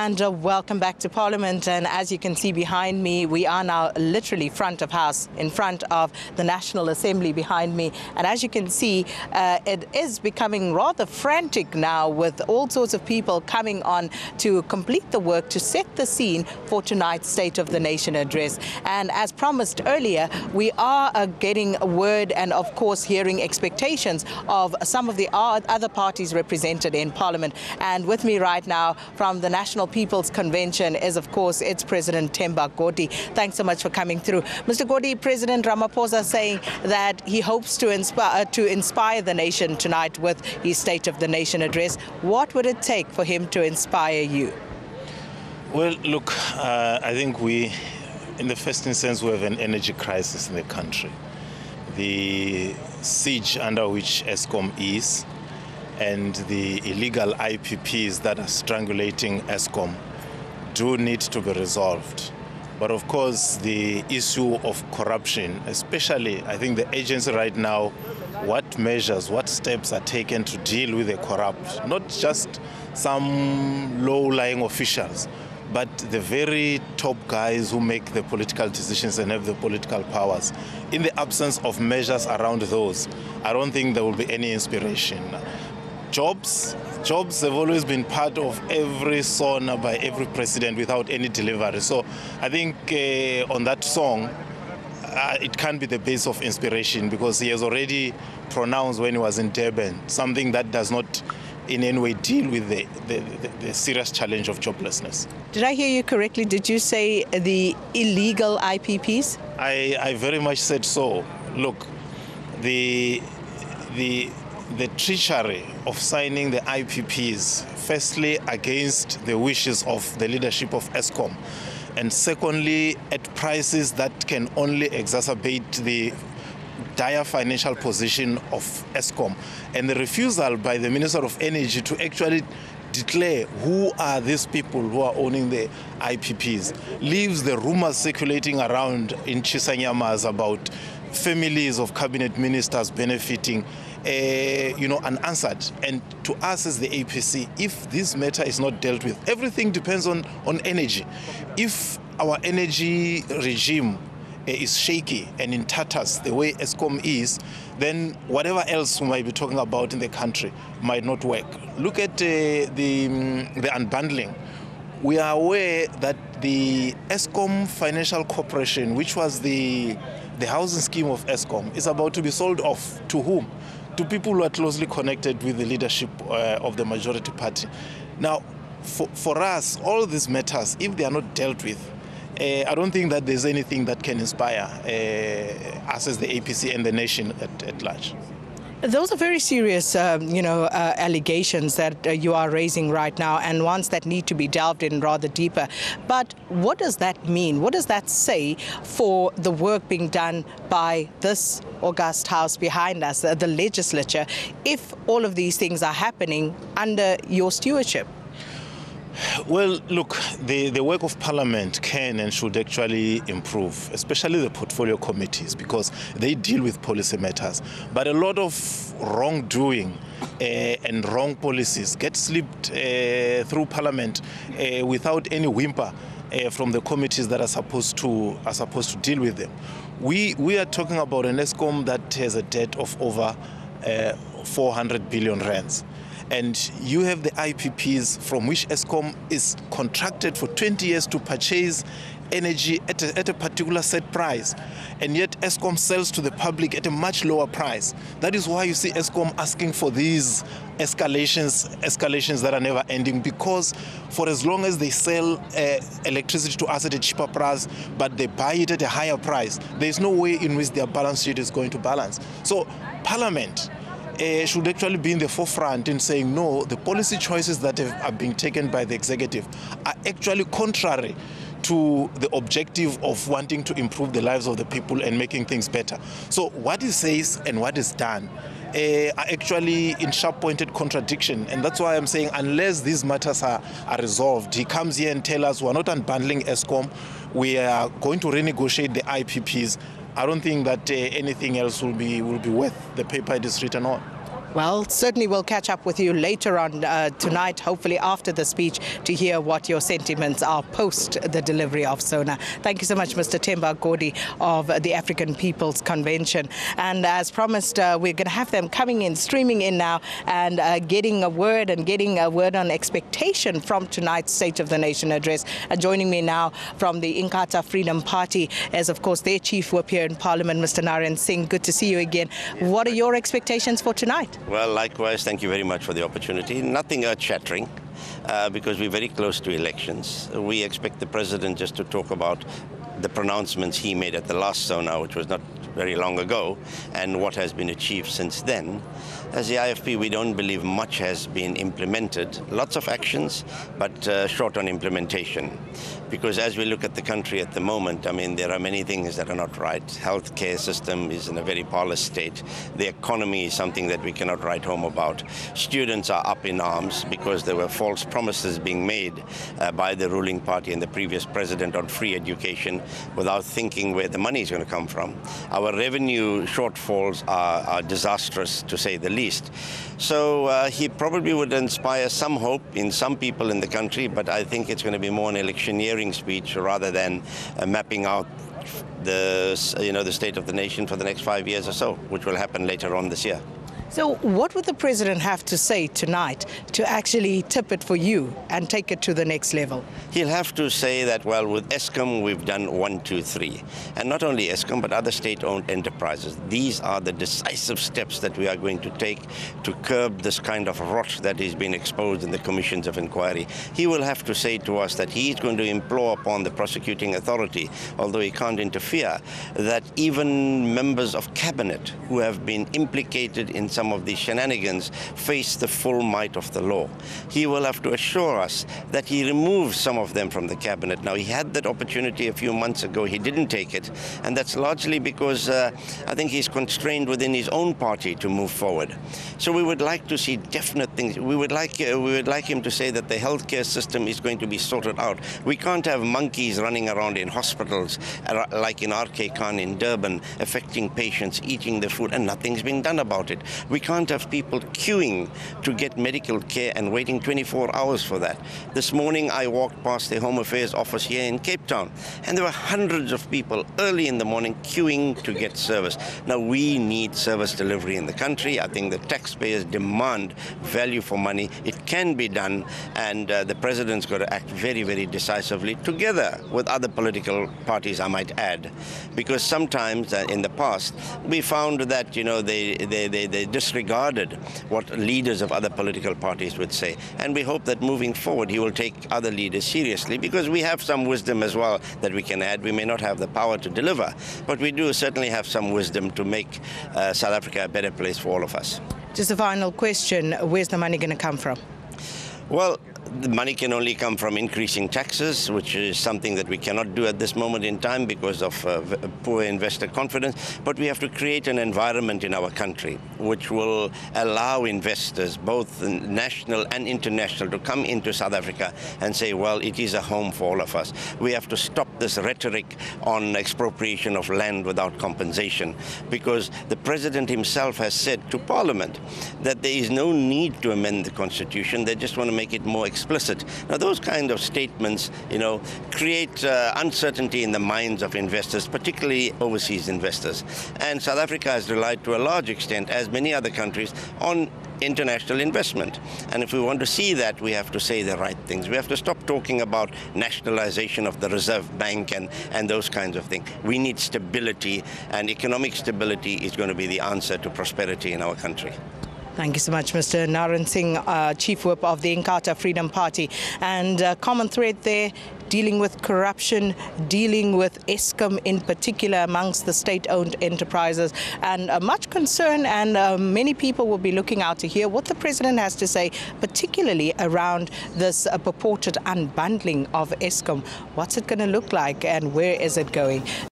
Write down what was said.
And welcome back to Parliament. And as you can see behind me, we are now literally front of house, in front of the National Assembly behind me. And as you can see, it is becoming rather frantic now, with all sorts of people coming on to complete the work to set the scene for tonight's State of the Nation address. And as promised earlier, we are getting a word and, of course, hearing expectations of some of the other parties represented in Parliament. And with me right now from the National People's Convention is, of course, its President Themba Godi. Thanks so much for coming through. Mr. Godi, President Ramaphosa saying that he hopes to inspire the nation tonight with his State of the Nation address. What would it take for him to inspire you? Well, look, I think in the first instance, we have an energy crisis in the country. The siege under which Eskom is, and the illegal IPPs that are strangulating Eskom do need to be resolved. But of course, the issue of corruption, especially, I think the agency right now, what measures, what steps are taken to deal with the corrupt, not just some low-lying officials, but the very top guys who make the political decisions and have the political powers. In the absence of measures around those, I don't think there will be any inspiration. Jobs have always been part of every SONA by every president without any delivery. So I think on that song, it can't be the base of inspiration, because he has already pronounced when he was in Durban something that does not in any way deal with the serious challenge of joblessness. Did I hear you correctly? Did you say the illegal IPPs? I very much said so. Look, the treachery of signing the IPPs, firstly against the wishes of the leadership of Eskom, and secondly at prices that can only exacerbate the dire financial position of Eskom, and the refusal by the Minister of Energy to actually declare who are these people who are owning the IPPs, leaves the rumors circulating around in Chisanyamas about families of cabinet ministers benefiting unanswered. And to us as the APC, if this matter is not dealt with, everything depends on energy. If our energy regime is shaky and in tatters the way Eskom is, then whatever else we might be talking about in the country might not work. Look at the unbundling. We are aware that the Eskom Financial Corporation, which was the housing scheme of Eskom, is about to be sold off. To whom? To people who are closely connected with the leadership of the majority party. Now, for us, all these matters, if they are not dealt with, I don't think that there's anything that can inspire us as the APC and the nation at large. Those are very serious, allegations that you are raising right now, and ones that need to be delved in rather deeper. But what does that mean? What does that say for the work being done by this august house behind us, the legislature, if all of these things are happening under your stewardship? Well, look, the work of Parliament can and should actually improve, especially the portfolio committees, because they deal with policy matters. But a lot of wrongdoing and wrong policies get slipped through Parliament without any whimper from the committees that are supposed to deal with them. We are talking about an Eskom that has a debt of over 400 billion rands. And you have the IPPs from which Eskom is contracted for 20 years to purchase energy at a particular set price. And yet Eskom sells to the public at a much lower price. That is why you see Eskom asking for these escalations that are never ending, because for as long as they sell electricity to us at a cheaper price, but they buy it at a higher price, there is no way in which their balance sheet is going to balance. So Parliament should actually be in the forefront in saying, no, the policy choices that are being taken by the executive are actually contrary to the objective of wanting to improve the lives of the people and making things better. So what he says and what is done are actually in sharp-pointed contradiction. And that's why I'm saying, unless these matters are resolved, he comes here and tells us we're not unbundling Eskom, we are going to renegotiate the IPPs. I don't think that anything else will be worth the paper it is written on. Well, certainly we'll catch up with you later on tonight, hopefully after the speech, to hear what your sentiments are post the delivery of SONA. Thank you so much, Mr. Godi of the African People's Convention. And as promised, we're going to have them coming in, streaming in now, and getting a word on expectation from tonight's State of the Nation address. And joining me now from the Inkatha Freedom Party is, of course, their Chief Whip here in Parliament, Mr. Singh. Good to see you again. Yes. What are your expectations for tonight? Well, likewise, thank you very much for the opportunity. Nothing earth-shattering, because we're very close to elections. We expect the President just to talk about the pronouncements he made at the last SONA, which was not very long ago, and what has been achieved since then. As the IFP, we don't believe much has been implemented. Lots of actions, but short on implementation. Because as we look at the country at the moment, I mean, there are many things that are not right. Healthcare system is in a very parlous state. The economy is something that we cannot write home about. Students are up in arms because there were false promises being made by the ruling party and the previous president on free education without thinking where the money is going to come from. Our revenue shortfalls are disastrous, to say the least. So he probably would inspire some hope in some people in the country, but I think it's going to be more an electioneering speech rather than mapping out the state of the nation for the next 5 years or so, which will happen later on this year. So what would the President have to say tonight to actually tip it for you and take it to the next level? He'll have to say that, well, with Eskom, we've done 1, 2, 3. And not only Eskom, but other state-owned enterprises. These are the decisive steps that we are going to take to curb this kind of rot that is being exposed in the commissions of inquiry. He will have to say to us that he is going to implore upon the prosecuting authority, although he can't interfere, that even members of cabinet who have been implicated in some of these shenanigans face the full might of the law. He will have to assure us that he removes some of them from the cabinet. Now, he had that opportunity a few months ago. He didn't take it, and that's largely because I think he's constrained within his own party to move forward. So we would like to see definite things. We would like him to say that the healthcare system is going to be sorted out. We can't have monkeys running around in hospitals like in RK Khan in Durban, affecting patients, eating the food, and nothing's being done about it. We can't have people queuing to get medical care and waiting 24 hours for that. This morning, I walked past the Home Affairs office here in Cape Town, and there were hundreds of people early in the morning queuing to get service. Now, we need service delivery in the country. I think the taxpayers demand value for money. It can be done, and the President's got to act very, very decisively, together with other political parties, I might add. Because sometimes in the past, we found that, they disregarded what leaders of other political parties would say. And we hope that moving forward, he will take other leaders seriously, because we have some wisdom as well that we can add. We may not have the power to deliver, but we do certainly have some wisdom to make South Africa a better place for all of us. Just a final question. Where's the money going to come from? Well, the money can only come from increasing taxes, which is something that we cannot do at this moment in time because of poor investor confidence. But we have to create an environment in our country which will allow investors, both national and international, to come into South Africa and say, well, it is a home for all of us. We have to stop this rhetoric on expropriation of land without compensation, because the President himself has said to Parliament that there is no need to amend the Constitution. They just want to make it more explicit. Now, those kind of statements, create uncertainty in the minds of investors, particularly overseas investors. And South Africa has relied to a large extent, as many other countries, on international investment. And if we want to see that, we have to say the right things. We have to stop talking about nationalization of the Reserve Bank and those kinds of things. We need stability, and economic stability is going to be the answer to prosperity in our country. Thank you so much, Mr. Singh, Chief Whip of the Inkatha Freedom Party. And common thread there, dealing with corruption, dealing with Eskom in particular amongst the state-owned enterprises, and much concern, and many people will be looking out to hear what the President has to say, particularly around this purported unbundling of Eskom. What's it going to look like, and where is it going?